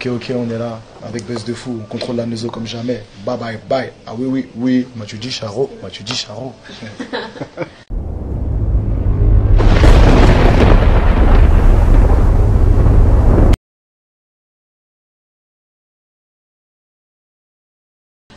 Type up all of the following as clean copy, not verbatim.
Ok, on est là, avec Buzz de Fou, on contrôle la Neuzo comme jamais. Bye bye bye. Ah oui, oui, oui. Mathieu dit Charo, Mathieu dit Charo.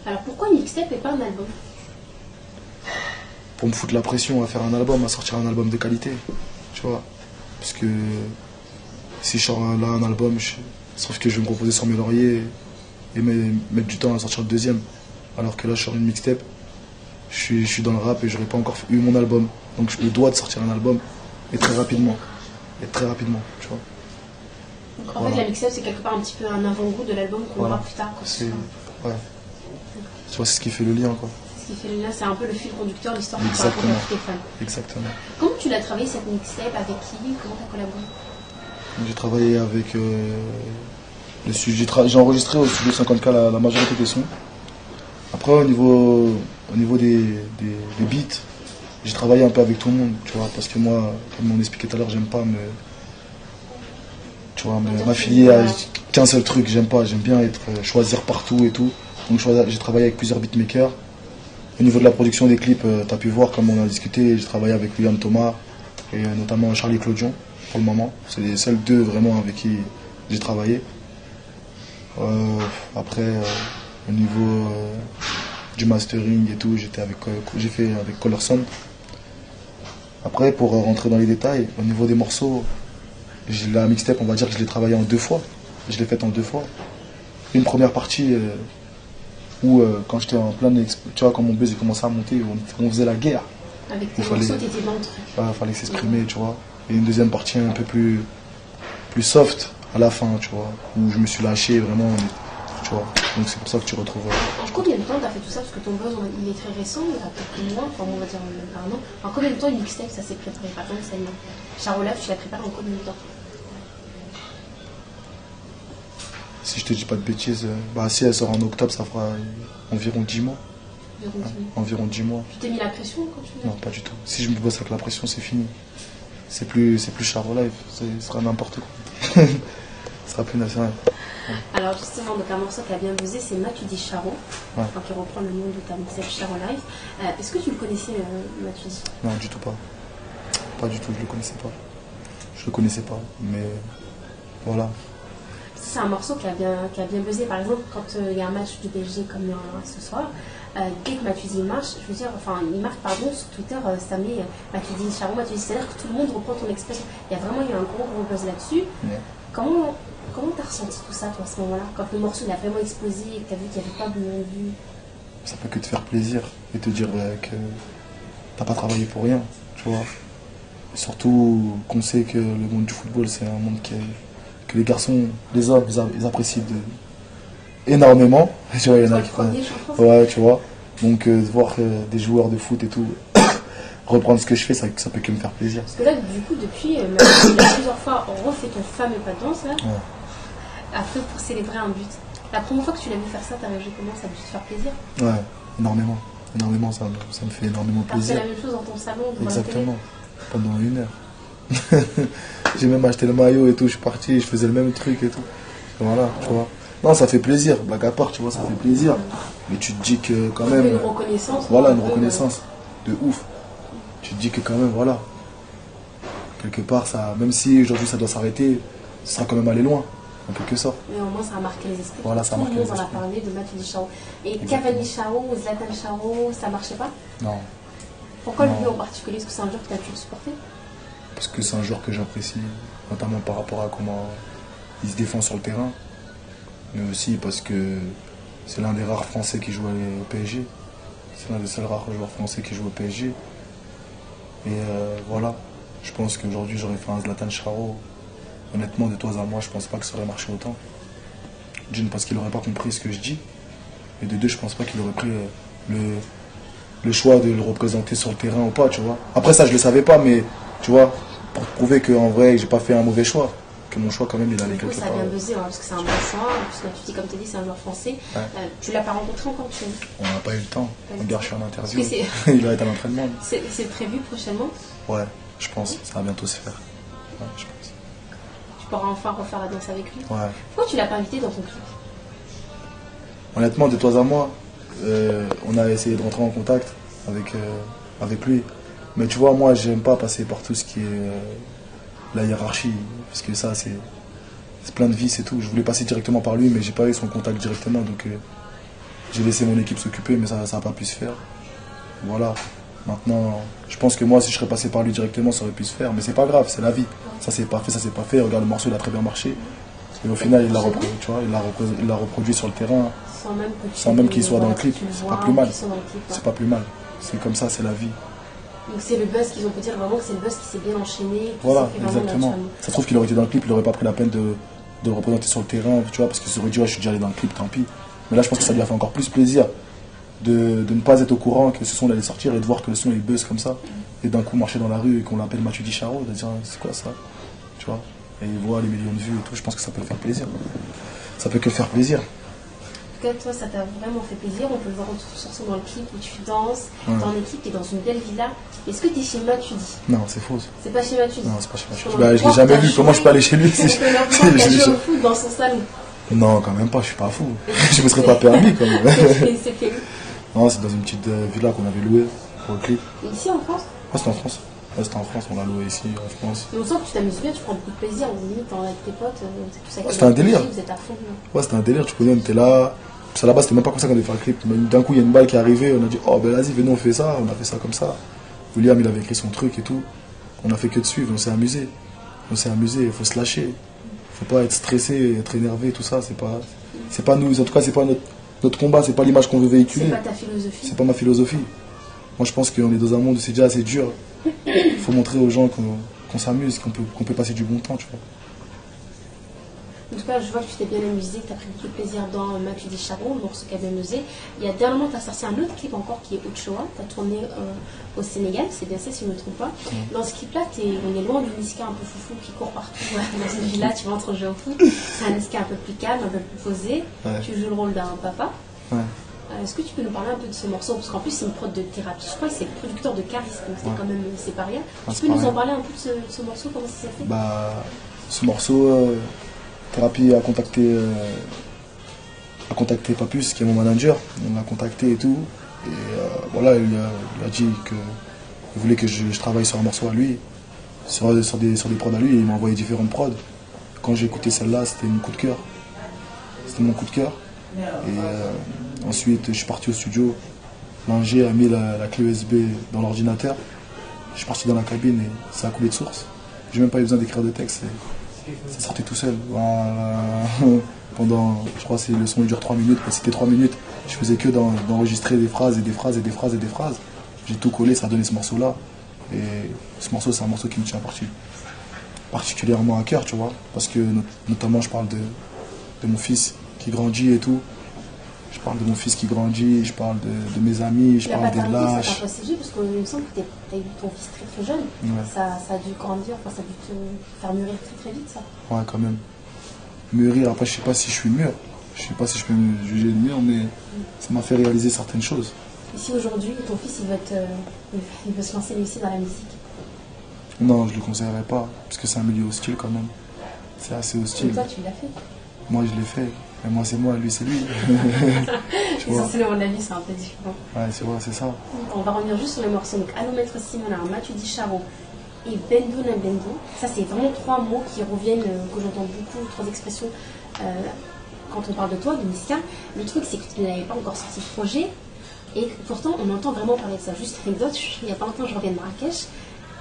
Alors pourquoi une mixtape et pas un album? Pour me foutre la pression à faire un album, à sortir un album de qualité. Tu vois. Parce que si je sors là un album, sauf que je vais me reposer sur mes lauriers et mettre du temps à sortir le deuxième. Alors que là, je sors une mixtape, je suis dans le rap et j'aurais pas encore eu mon album. Donc je me dois de sortir un album et très rapidement. Tu vois. Donc en fait, la mixtape, c'est quelque part un petit peu un avant-goût de l'album qu'on aura plus tard. Ouais. Tu vois, c'est ce qui fait le lien, quoi. Ce qui fait le lien, c'est un peu le fil conducteur, l'histoire que tu racontes à tous tes fans. Exactement. Comment tu l'as travaillé cette mixtape? Avec qui? Comment tu as collaboré? J'ai travaillé avec j'ai enregistré au studio 50K la majorité des sons. Après, au niveau des beats, j'ai travaillé un peu avec tout le monde, tu vois, parce que moi, comme on expliquait tout à l'heure, j'aime pas m'affilier à qu'un seul truc, j'aime bien choisir partout et tout. Donc j'ai travaillé avec plusieurs beatmakers. Au niveau de la production des clips, tu as pu voir comme on a discuté, j'ai travaillé avec William Thomas et notamment Charlie Clodion pour le moment. C'est les seuls deux vraiment avec qui j'ai travaillé. Après, au niveau du mastering et tout, j'ai fait avec Color Sound. Après, pour rentrer dans les détails, au niveau des morceaux, la mixtape, on va dire que je l'ai travaillée en 2 fois. Je l'ai faite en 2 fois. Une première partie où, quand j'étais en plein, tu vois, quand mon buzz commençait à monter, on faisait la guerre. Avec tes morceaux, t'étais dans le truc. Il fallait s'exprimer, tu vois. Et une deuxième partie un peu plus soft à la fin, tu vois, où je me suis lâché vraiment, tu vois. Donc c'est pour ça que tu retrouves. En combien de temps t'as fait tout ça? Parce que ton buzz, il est très récent, il y a quelques mois, enfin on va dire un an. En combien de temps une mixtape ça s'est préparé? Par exemple, celle-là, Charo Live, tu l'as préparée en combien de temps? Si je te dis pas de bêtises, si elle sort en octobre, ça fera environ 10 mois. Environ 10 mois. Tu t'es mis la pression quand tu l'as? Non, pas du tout. Si je me bosse avec la pression, c'est fini. C'est plus Charo Live, ce sera n'importe quoi. Ce sera plus national. Ouais. Alors justement, donc un morceau qui a bien buzzé, c'est Mathieu dit Charo, qui reprend le nom de ta mixtape Charo Live. Est-ce que tu le connaissais, Mathieu dit? Non, du tout pas. Pas du tout, je le connaissais pas. Je le connaissais pas, mais voilà. C'est un morceau qui a bien buzzé. Par exemple, quand il y a un match du PSG comme ce soir, dès que Mathieu dit marche, je veux dire, enfin, il marque, pardon, sur Twitter, ça met Mathieu dit Charo, Mathieu dit, c'est-à-dire que tout le monde reprend ton expression. Il y a vraiment eu un gros buzz là-dessus. Comment t'as ressenti tout ça, toi, à ce moment-là, quand le morceau il a vraiment explosé et que t'as vu qu'il n'y avait pas de vue? Ça peut que te faire plaisir et te dire que t'as pas travaillé pour rien, tu vois. Et surtout qu'on sait que le monde du football, c'est un monde que les garçons, les hommes, ils apprécient énormément. Tu vois, il y en a qui ouais, tu vois. Donc de voir des joueurs de foot et tout reprendre ce que je fais, ça peut que me faire plaisir. Parce que là, du coup, depuis, il a plusieurs fois refait ton fameux pas de danse, là, après pour célébrer un but. La première fois que tu l'as vu faire ça, t'as réagi comment? Ça a dû te faire plaisir? Ouais, énormément. Énormément, ça me fait énormément plaisir. C'est la même chose dans ton salon, devant exactement. Pendant 1 heure. J'ai même acheté le maillot et tout, je suis parti, je faisais le même truc et tout. Voilà, tu vois. Non, ça fait plaisir, blague à part, tu vois, ça fait plaisir. Mais tu te dis que quand même... Une reconnaissance. Voilà, une reconnaissance de ouf. Tu te dis que quand même, voilà. Quelque part, ça, même si aujourd'hui ça doit s'arrêter, ça sera quand même aller loin, en quelque sorte. Mais au moins, ça a marqué les esprits. Voilà, ça a marqué les esprits. Tout le monde en a parlé de Mathieu Charo. Et Cavani Charo ou Zlatan Charo, ça marchait pas? Non. Pourquoi lui en particulier? Est-ce que c'est un joueur que tu as pu le supporter? Parce que c'est un joueur que j'apprécie, notamment par rapport à comment il se défend sur le terrain, mais aussi parce que c'est l'un des rares Français qui joue au PSG. C'est l'un des seuls rares joueurs français qui joue au PSG. Et voilà, je pense qu'aujourd'hui j'aurais fait un Zlatan Charo. Honnêtement, de toi à moi, je pense pas que ça aurait marché autant. D'une, parce qu'il n'aurait pas compris ce que je dis. Et de deux, je pense pas qu'il aurait pris le choix de le représenter sur le terrain ou pas, tu vois. Après ça, je le savais pas, mais tu vois, pour prouver qu'en vrai, j'ai pas fait un mauvais choix. Que mon choix, quand même, il allait quelque part. Ça a bien buzzé, parce que c'est un bon choix. Puisque tu dis, comme tu dis, c'est un joueur français. Ouais. Tu l'as pas rencontré encore, tu On n'a pas eu le temps. Regarde, je suis en interview. Il va être à l'entraînement. C'est prévu prochainement? Ouais, je pense. Ça va bientôt se faire. Ouais, je pense. pourras enfin refaire la danse avec lui. Ouais. Pourquoi tu l'as pas invité dans ton clip? Honnêtement, de toi à moi, on a essayé de rentrer en contact avec lui. Mais tu vois, moi, j'aime pas passer par tout ce qui est la hiérarchie. Parce que ça, c'est plein de vices et tout. Je voulais passer directement par lui, mais j'ai pas eu son contact directement. Donc, j'ai laissé mon équipe s'occuper, mais ça n'a pas pu se faire. Voilà. Maintenant, je pense que moi, si je serais passé par lui directement, ça aurait pu se faire. Mais c'est pas grave, c'est la vie. Ça, c'est pas fait, ça, c'est pas fait. Regarde, le morceau, il a très bien marché. Et au final, il l'a reproduit sur le terrain. Sans même qu'il soit dans le clip. C'est pas plus mal. C'est pas plus mal. C'est comme ça, c'est la vie. Donc c'est le buzz qu'ils ont pu dire vraiment que c'est le buzz qui s'est bien enchaîné. Voilà, exactement. Ça se trouve qu'il aurait été dans le clip, il n'aurait pas pris la peine de le représenter sur le terrain, tu vois, parce qu'il s'aurait dit, ouais, je suis déjà allé dans le clip, tant pis. Mais là, je pense que ça lui a fait encore plus plaisir de ne pas être au courant que ce son allait sortir et de voir que le son il buzz comme ça. Et d'un coup, marcher dans la rue et qu'on l'appelle Matuidi Charo, de dire, c'est quoi ça, tu vois. Et il voit les millions de vues et tout, je pense que ça peut le faire plaisir. Ça peut que le faire plaisir. En tout cas, toi, ça t'a vraiment fait plaisir. On peut le voir surtout dans le clip où tu danses, dans l'équipe, tu es dans une belle villa. Est-ce que tu es chez Matuidi? Non, c'est faux. C'est pas chez Matuidi? Non, c'est pas chez Matuidi. Bah, je l'ai jamais vu. Comment je peux aller chez lui si je l'ai joué au foot dans son salon. Non, quand même pas, je suis pas fou. Je me serais pas permis quand même. C'est fait où? Non, c'est dans une petite villa qu'on avait louée pour le clip. Ici en France? Ouais, c'était en France. Ouais, c'était en France, on l'a loué ici, en France. Mais on sent que tu t'amuses bien, tu prends beaucoup de plaisir. Limite, avec tes potes, c'est tout ça. C'était un délire. Vous êtes à fond. Ouais, c'était un délire, tu connais, on était là. Parce qu'à la base, c'était même pas comme ça qu'on devait faire le clip. D'un coup, il y a une balle qui est arrivée, on a dit, oh ben vas-y, venez, on fait ça. On a fait ça comme ça. William, il avait écrit son truc et tout. On a fait que de suivre, on s'est amusé. On s'est amusé, il faut se lâcher. Faut pas être stressé, être énervé, tout ça. C'est pas nous, en tout cas, c'est pas notre combat, c'est pas l'image qu'on veut véhiculer. C'est pas ta philosophie. C'est pas ma philosophie. Moi, je pense qu'on est dans un monde où c'est déjà assez dur. Il faut montrer aux gens qu'on s'amuse, qu'on peut passer du bon temps, tu vois. En tout cas, je vois que tu t'es bien amusé, que tu as pris beaucoup de plaisir dans Matuidi Charo, le morceau qui a bien amusé. Il y a dernièrement, tu as sorti un autre clip encore qui est Ochoa. Tu as tourné au Sénégal, c'est bien ça si je ne me trompe pas. Dans ce clip-là, on est loin du Niska un peu foufou qui court partout dans une villa, tu rentres jouer au foot. C'est un Niska un peu plus calme, un peu plus posé. Ouais. Tu joues le rôle d'un papa. Ouais. Est-ce que tu peux nous parler un peu de ce morceau? Parce qu'en plus, c'est une prod de thérapie. Je crois que c'est le producteur de Caris, donc c'est quand même c'est pas rien. Tu peux nous en parler un peu de ce morceau? Comment ça s'est fait? Ce morceau, Thérapie a contacté Papus, qui est mon manager. On l'a contacté et tout. Et voilà, il a dit qu'il voulait que je travaille sur un morceau à lui, sur des prods à lui. Et il m'a envoyé différentes prods. Quand j'ai écouté celle-là, c'était mon coup de cœur. C'était mon coup de cœur. Et ensuite, je suis parti au studio. L'ingé a mis la clé USB dans l'ordinateur. Je suis parti dans la cabine et ça a coulé de source. J'ai même pas eu besoin d'écrire de texte. Ça sortait tout seul. Pendant, je crois que le son il dure 3 minutes. C'était 3 minutes. Je faisais que d'enregistrer des phrases et des phrases et des phrases et des phrases. J'ai tout collé, ça a donné ce morceau-là. Et ce morceau, c'est un morceau qui me tient particulièrement à cœur, tu vois. Parce que notamment, je parle de mon fils qui grandit et tout. Je parle de mon fils qui grandit, je parle de mes amis, je parle des lâches. C'est pas possible parce qu'il me semble que tu as eu ton fils très très jeune. Ouais. Ça a dû grandir, enfin, ça a dû te faire mûrir très très vite ça. Ouais, quand même. Mûrir, après je sais pas si je suis mûr. Je sais pas si je peux me juger de mûr, mais ça m'a fait réaliser certaines choses. Et si aujourd'hui ton fils il veut se lancer lui aussi dans la musique? Non, je le conseillerais pas, parce que c'est un milieu hostile quand même. C'est assez hostile. Mais toi tu l'as fait? Moi je l'ai fait. Mais moi c'est moi, lui c'est lui. Essentiellement mon avis c'est un peu différent. Ouais, c'est vrai, c'est ça. On va revenir juste sur les morceaux. Donc Allô Maître Simona, Matuidi Charo et Bendo na Bendo. Ça c'est vraiment 3 mots qui reviennent, que j'entends beaucoup, 3 expressions quand on parle de toi, de Niska. Le truc c'est que tu n'avais pas encore sorti de projet. Et pourtant on entend vraiment parler de ça. Juste anecdote, il n'y a pas longtemps je reviens de Marrakech.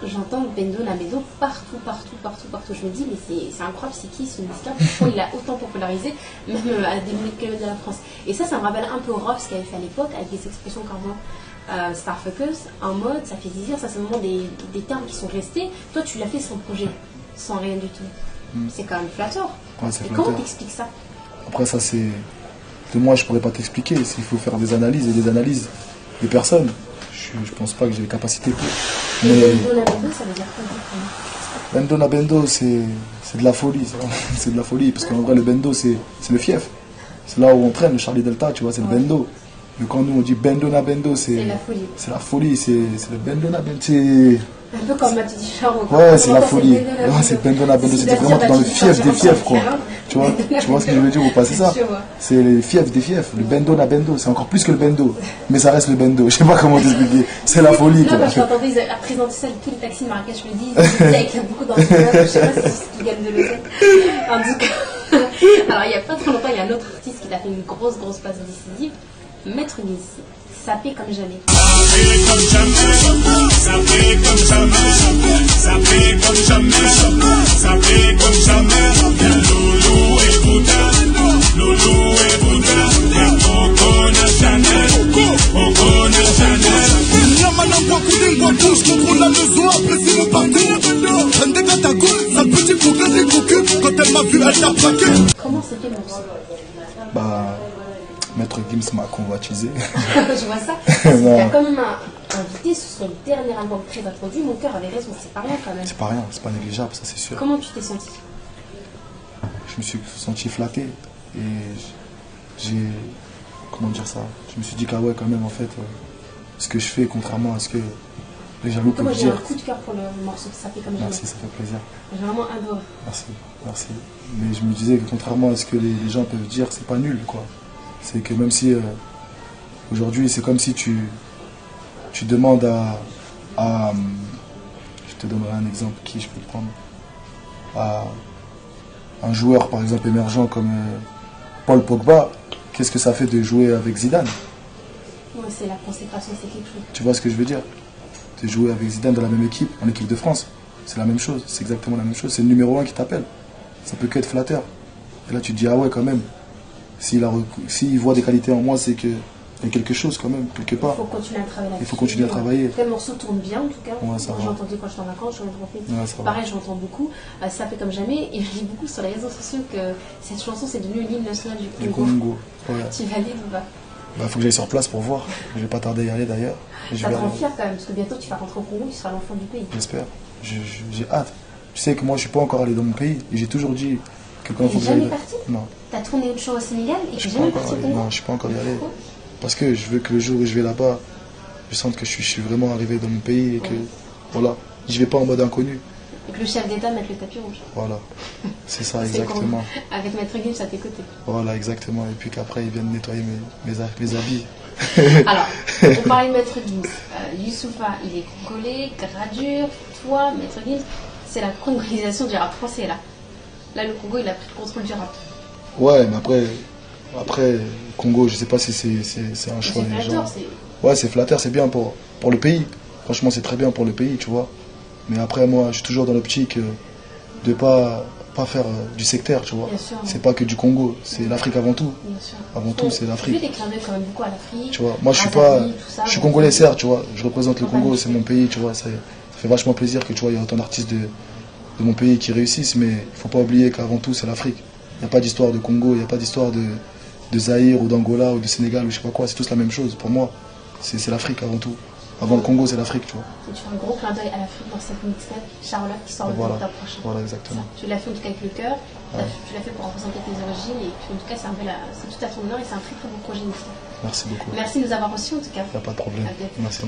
J'entends Bendo na Bendo partout. Je me dis, mais c'est incroyable, c'est qui ce Niska? Pourquoi il a autant popularisé, même à des milliers de kilomètres de la France? Et ça me rappelle un peu Rob, ce qu'il avait fait à l'époque, avec des expressions comme Starfuckers, en mode, ça fait désir, ça c'est vraiment des termes qui sont restés. Toi, tu l'as fait sans projet, sans rien du tout. C'est quand même flatteur. Ouais, et comment t'expliques ça? Après, ça c'est. De moi, je pourrais pas t'expliquer. S'il faut faire des analyses et des analyses des personnes. Je pense pas que j'ai les capacités pour. Mais Bendo na Bendo, ça veut dire quoi? Bendo na Bendo, c'est de la folie. C'est de la folie, parce qu'en vrai, le Bendo, c'est le fief. C'est là où on traîne, le Charlie Delta, tu vois, c'est le Bendo. Mais quand nous on dit bendo na bendo, C'est la folie. C'est la folie, c'est le bendo na bendo. C'est un peu comme Matuidi Charo. Ouais, c'est la folie. Ouais, c'est bendo na bendo. C'était vraiment dans le fief des fiefs, quoi. Tu vois ce que je veux dire, vous passez ça. C'est les fiefs des fiefs. Le bendo na bendo, c'est encore plus que le bendo. Mais ça reste le bendo. Je sais pas comment t'expliquer. C'est la folie, quoi. Quand je t'entendais, ils ont présenté ça, tous les taxis de Marrakech, je me dis, ils avec beaucoup d'entrepreneurs. Je sais pas si c'est ce qui gagne de l'oseille. En tout cas. Alors, il n'y a pas trop longtemps, il y a un autre artiste qui a fait une grosse passe décisive. Maître Gims, sapé comme jamais. Sapé comme jamais, sapé comme jamais, sapé comme jamais, sapé comme jamais. Loulou et Bouddha, Coco na Chanel, Coco na Chanel. La madame voit couler, voit bouche, contrôle la maison, apprécie mon parcours. Un dégât ta gueule, sale petit progrès des coquins. Quand elle m'a vu, elle t'a plaqué. Comment c'était mon son? Bah, Maître Gims m'a convoitisé. Je vois ça. Il a quand même invité sur son dernier album très attendu. Mon cœur avait raison, c'est pas rien quand même. C'est pas rien, c'est pas négligeable, ça c'est sûr. Comment tu t'es senti? Je me suis senti flatté et j'ai. Comment dire ça? Je me suis dit qu'ah ouais, quand même, en fait, ce que je fais, contrairement à ce que les jaloux peuvent dire. Moi j'ai un coup de cœur pour le morceau de Sapé comme jamais. Merci, ça fait plaisir. J'ai vraiment adoré. Merci. Mais je me disais que contrairement à ce que les gens peuvent dire, c'est pas nul, quoi. C'est que même si aujourd'hui c'est comme si tu demandes à je te donnerai un exemple, qui je peux le prendre, à un joueur par exemple émergent comme Paul Pogba, qu'est-ce que ça fait de jouer avec Zidane? Ouais, c'est la consécration, c'est quelque chose. Tu vois ce que je veux dire? De jouer avec Zidane dans la même équipe, en équipe de France, c'est la même chose, c'est exactement la même chose, c'est le numéro 1 qui t'appelle, ça peut qu'être flatteur. Et là tu te dis ah ouais quand même. S'il voit des qualités en moi, c'est qu'il y a quelque chose quand même, quelque part. Il faut continuer à travailler là-dessus. Il faut continuer à travailler. Le morceau tourne bien en tout cas. Ouais, ça moi j'ai entendu quand j'étais en vacances, pareil, j'entends beaucoup. Ça fait comme jamais. Et je lis beaucoup sur les réseaux sociaux que cette chanson c'est devenu l'hymne national du Congo. Ouais. Tu valides ou pas? Bah, faut que j'aille sur place pour voir. Je vais pas tarder à y aller d'ailleurs. Ça te rend fier quand même, parce que bientôt tu vas rentrer au Congo, tu seras l'enfant du pays. J'espère. J'ai hâte. Tu sais que moi je suis pas encore allé dans mon pays et j'ai toujours dit que quand il faut que j'aille. Jamais parti? Non. T'as tourné une chose au Sénégal et tu n'es jamais parti au Congo? Non, je suis pas encore y allé. Parce que je veux que le jour où je vais là-bas, je sente que je suis vraiment arrivé dans mon pays et que voilà, je vais pas en mode inconnu. Et que le chef d'État mette le tapis rouge. Voilà, c'est ça exactement. Avec Maître Gims à tes côtés. Voilà, exactement. Et puis qu'après ils viennent nettoyer mes habits. Alors, on parlait de Maître Gims. Youssoupha, il est congolais, Gradure, toi, Maître Gims, c'est la congolisation du rap français là. Là, le Congo, il a pris le contrôle du rap. Ouais, mais après Congo, je sais pas si c'est un choix des gens. Ouais, c'est flatteur, c'est bien pour le pays. Franchement, c'est très bien pour le pays, tu vois. Mais après, moi, je suis toujours dans l'optique de pas faire du sectaire, tu vois. C'est pas que du Congo, c'est l'Afrique avant tout. Bien sûr. Avant tout, c'est l'Afrique. Tu déclares quand même beaucoup à l'Afrique. Tu vois, moi, je suis congolais, certes, tu vois. Je représente le Congo, c'est mon pays, tu vois. Ça fait vachement plaisir que tu vois, il y a autant d'artistes de mon pays qui réussissent, mais il ne faut pas oublier qu'avant tout, c'est l'Afrique. Il n'y a pas d'histoire de Congo, il n'y a pas d'histoire de Zaïre ou d'Angola ou de Sénégal ou je sais pas quoi, c'est tous la même chose. Pour moi, c'est l'Afrique avant tout. Avant le Congo, c'est l'Afrique, tu vois. Et tu fais un gros clin d'œil à l'Afrique dans cette mixtape, Charlotte, qui sort le 30 prochain. Voilà, exactement. Ça, tu l'as fait en tout cas avec le cœur, tu l'as fait pour représenter tes origines, et puis en tout cas, c'est tout à ton honneur et c'est un très très beau projet mixtape. Merci beaucoup. Merci de nous avoir reçus en tout cas. Il n'y a pas de problème. À bientôt. Merci.